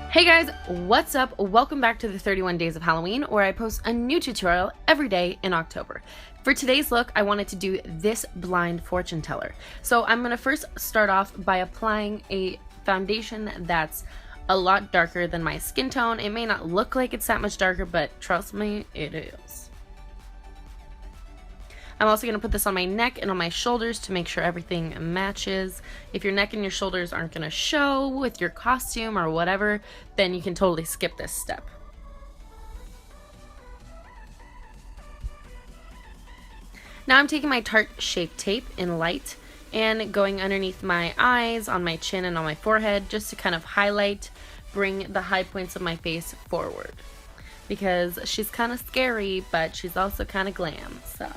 Hey guys, what's up? Welcome back to the 31 Days of Halloween, where I post a new tutorial every day in October. For today's look, I wanted to do this blind fortune teller. So I'm going to first start off by applying a foundation that's a lot darker than my skin tone. It may not look like it's that much darker, but trust me, it is. I'm also going to put this on my neck and on my shoulders to make sure everything matches. If your neck and your shoulders aren't going to show with your costume or whatever, then you can totally skip this step. Now I'm taking my Tarte Shape Tape in light and going underneath my eyes, on my chin, and on my forehead just to kind of highlight, bring the high points of my face forward. Because she's kind of scary, but she's also kind of glam, so...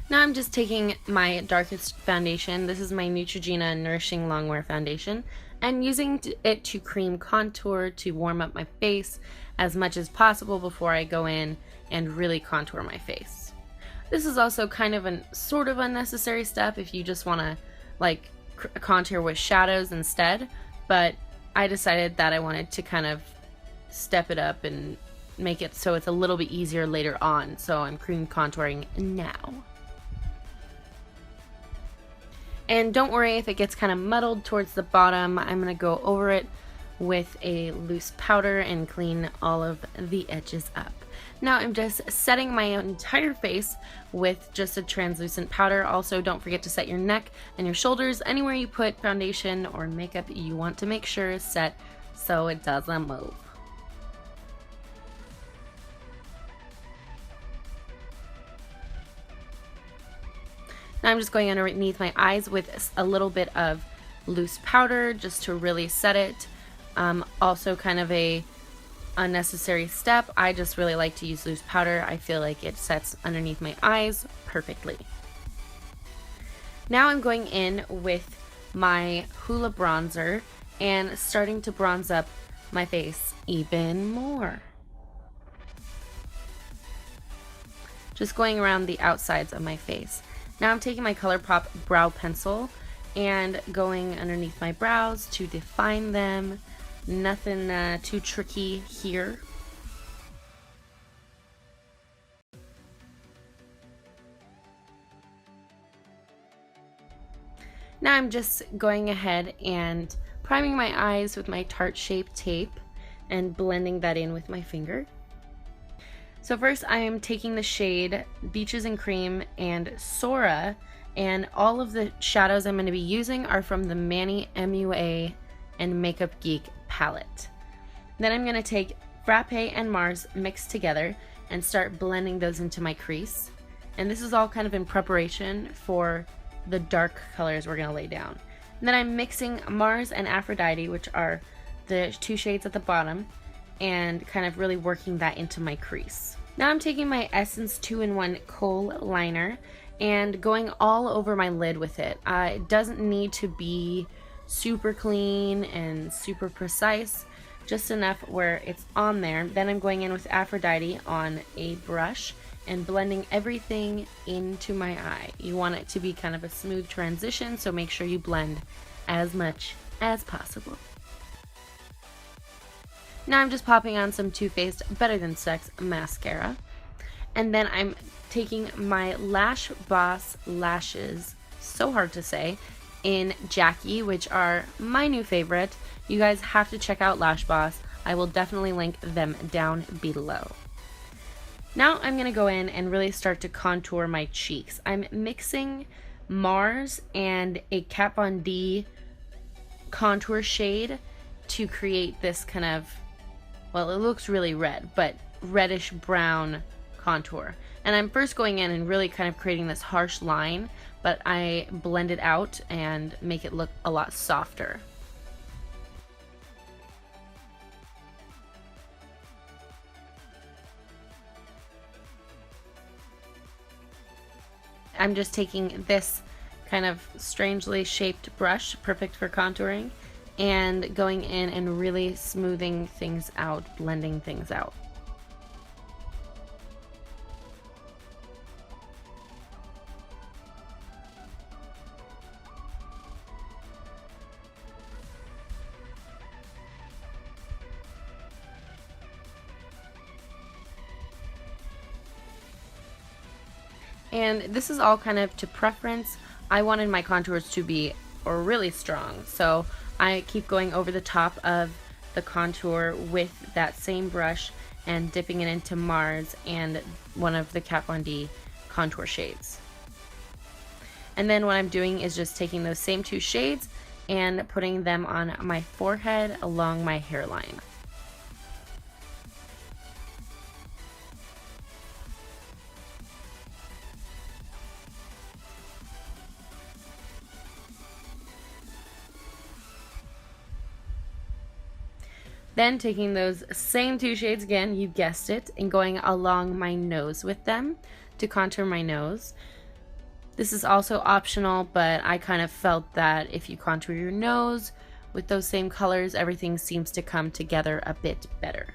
Now I'm just taking my darkest foundation. This is my Neutrogena Nourishing Longwear Foundation, and using it to cream contour to warm up my face as much as possible before I go in and really contour my face. This is also kind of a sort of unnecessary step if you just want to like contour with shadows instead, but I decided that I wanted to kind of step it up and make it so it's a little bit easier later on, so I'm cream contouring now. And don't worry if it gets kind of muddled towards the bottom. I'm going to go over it with a loose powder and clean all of the edges up. Now I'm just setting my entire face with just a translucent powder. Also, don't forget to set your neck and your shoulders. Anywhere you put foundation or makeup, you want to make sure is set so it doesn't move. Now I'm just going underneath my eyes with a little bit of loose powder just to really set it. Also kind of a unnecessary step. I just really like to use loose powder. I feel like it sets underneath my eyes perfectly. Now I'm going in with my Hula bronzer and starting to bronze up my face even more. Just going around the outsides of my face. Now I'm taking my Colourpop brow pencil and going underneath my brows to define them. Nothing too tricky here. Now I'm just going ahead and priming my eyes with my Tarte Shape Tape and blending that in with my finger. So first I am taking the shade Beaches and Cream and Sora, and all of the shadows I'm going to be using are from the Manny MUA and Makeup Geek palette. Then I'm going to take Frappe and Mars mixed together and start blending those into my crease. And this is all kind of in preparation for the dark colors we're going to lay down. And then I'm mixing Mars and Aphrodite, which are the two shades at the bottom, and kind of really working that into my crease. Now I'm taking my Essence 2-in-1 Kohl liner and going all over my lid with it. It doesn't need to be super clean and super precise, just enough where it's on there. Then I'm going in with Aphrodite on a brush and blending everything into my eye. You want it to be kind of a smooth transition, so make sure you blend as much as possible. Now I'm just popping on some Too Faced Better Than Sex mascara. And then I'm taking my Lash Boss lashes, so hard to say, in Jackie, which are my new favorite. You guys have to check out Lash Boss. I will definitely link them down below. Now I'm going to go in and really start to contour my cheeks. I'm mixing Mars and a Kat Von D contour shade to create this kind of, well, it looks really red, but reddish brown contour. And I'm first going in and really kind of creating this harsh line, but I blend it out and make it look a lot softer. I'm just taking this kind of strangely shaped brush, perfect for contouring, and going in and really smoothing things out, blending things out. And this is all kind of to preference. I wanted my contours to be really strong, so I keep going over the top of the contour with that same brush and dipping it into Mars and one of the Kat Von D contour shades. And then what I'm doing is just taking those same two shades and putting them on my forehead along my hairline. Then taking those same two shades again, you guessed it, and going along my nose with them to contour my nose. This is also optional, but I kind of felt that if you contour your nose with those same colors, everything seems to come together a bit better.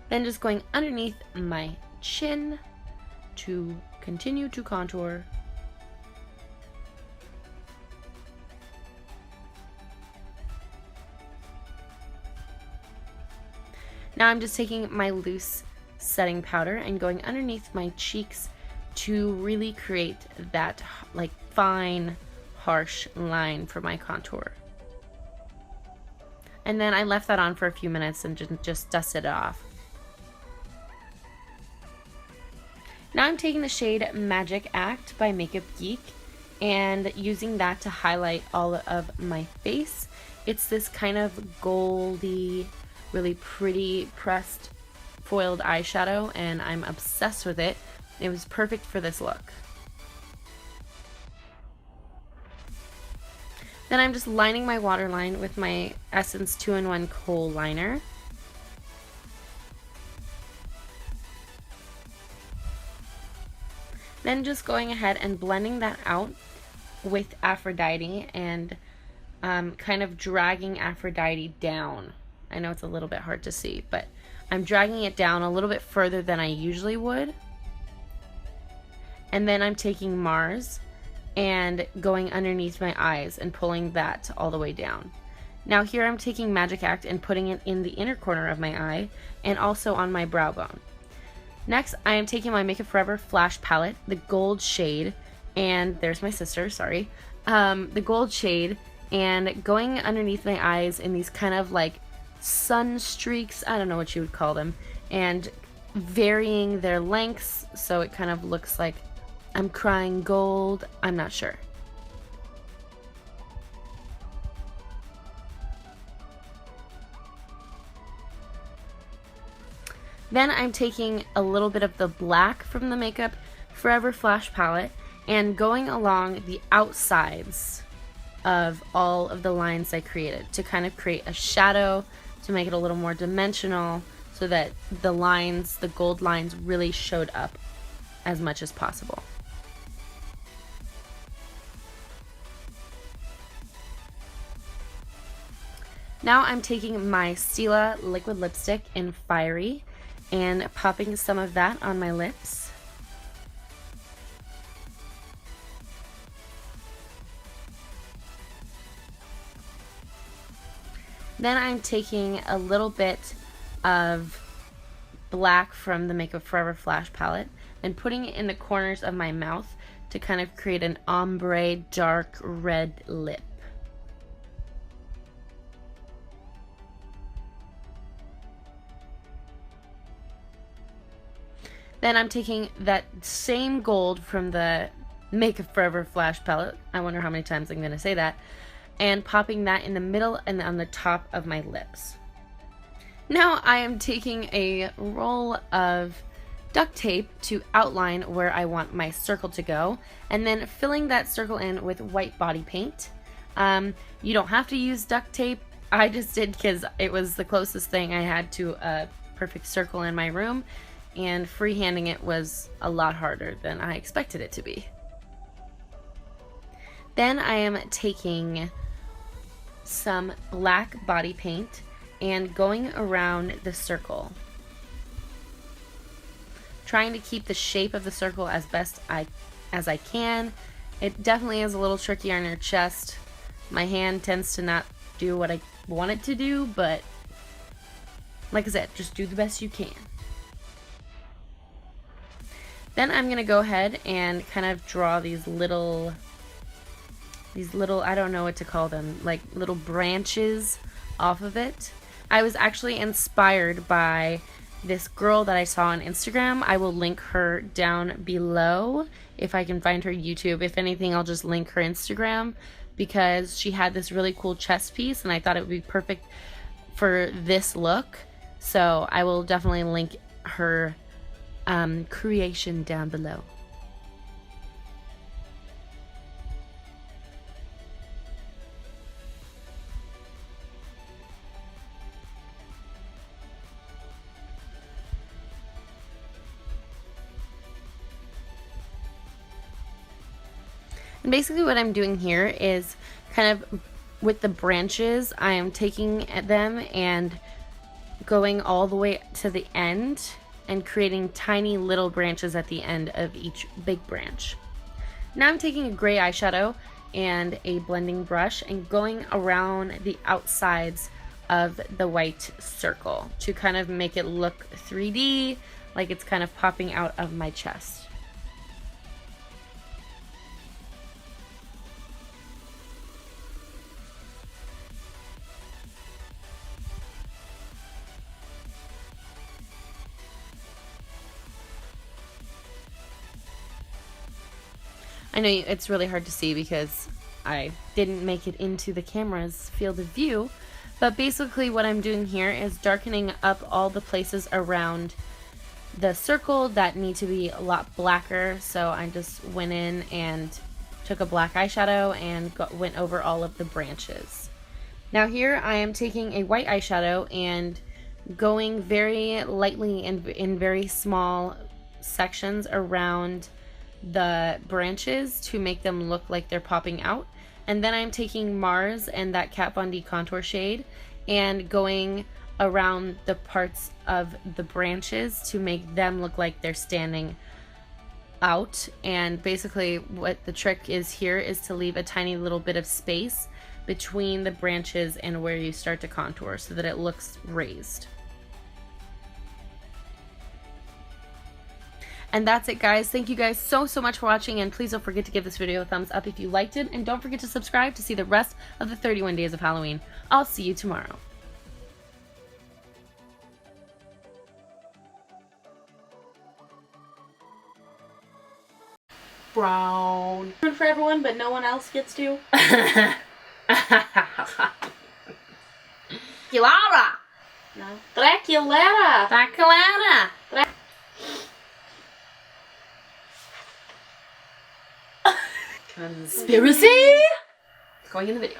Then just going underneath my chin to continue to contour. Now I'm just taking my loose setting powder and going underneath my cheeks to really create that like fine, harsh line for my contour. And then I left that on for a few minutes and just dusted it off. Now I'm taking the shade Magic Act by Makeup Geek and using that to highlight all of my face. It's this kind of goldy, really pretty pressed foiled eyeshadow, and I'm obsessed with it. It was perfect for this look. Then I'm just lining my waterline with my Essence 2-in-1 Kohl liner. Then just going ahead and blending that out with Aphrodite and kind of dragging Aphrodite down. I know it's a little bit hard to see, but I'm dragging it down a little bit further than I usually would. And then I'm taking Mars and going underneath my eyes and pulling that all the way down. Now here I'm taking Magic Act and putting it in the inner corner of my eye and also on my brow bone. Next, I am taking my Makeup Forever Flash Palette, the gold shade, and there's my sister, sorry, the gold shade, and going underneath my eyes in these kind of like sun streaks, I don't know what you would call them, and varying their lengths so it kind of looks like I'm crying gold. I'm not sure. Then I'm taking a little bit of the black from the Makeup Forever Flash Palette and going along the outsides of all of the lines I created to kind of create a shadow, to make it a little more dimensional so that the lines, the gold lines, really showed up as much as possible. Now I'm taking my Stila liquid lipstick in Fiery and popping some of that on my lips. Then I'm taking a little bit of black from the Makeup Forever Flash Palette and putting it in the corners of my mouth to kind of create an ombre dark red lip. Then I'm taking that same gold from the Makeup Forever Flash Palette, I wonder how many times I'm going to say that, and popping that in the middle and on the top of my lips. Now I am taking a roll of duct tape to outline where I want my circle to go, and then filling that circle in with white body paint. You don't have to use duct tape. I just did because it was the closest thing I had to a perfect circle in my room, and freehanding it was a lot harder than I expected it to be. Then I am taking some black body paint and going around the circle, trying to keep the shape of the circle as best as I can. It definitely is a little tricky on your chest. My hand tends to not do what I want it to do, but like I said, just do the best you can. Then I'm gonna go ahead and kind of draw these little, I don't know what to call them, like little branches off of it. I was actually inspired by this girl that I saw on Instagram. I will link her down below if I can find her YouTube. If anything, I'll just link her Instagram, because she had this really cool chest piece and I thought it would be perfect for this look. So I will definitely link her creation down below. And basically what I'm doing here is kind of with the branches, I am taking them and going all the way to the end and creating tiny little branches at the end of each big branch. Now I'm taking a gray eyeshadow and a blending brush and going around the outsides of the white circle to kind of make it look 3D, like it's kind of popping out of my chest. I know it's really hard to see because I didn't make it into the camera's field of view, but basically what I'm doing here is darkening up all the places around the circle that need to be a lot blacker. So I just went in and took a black eyeshadow and went over all of the branches. Now here I am taking a white eyeshadow and going very lightly in very small sections around the branches to make them look like they're popping out. And then I'm taking Mars and that Kat Von D contour shade and going around the parts of the branches to make them look like they're standing out. And basically what the trick is here is to leave a tiny little bit of space between the branches and where you start to contour so that it looks raised. And that's it, guys. Thank you guys so much for watching, and please don't forget to give this video a thumbs up if you liked it, and don't forget to subscribe to see the rest of the 31 days of Halloween. I'll see you tomorrow. Brown. For everyone, but no one else gets to. Dracula. No. Dracula. Dracula. Conspiracy? Going in the video.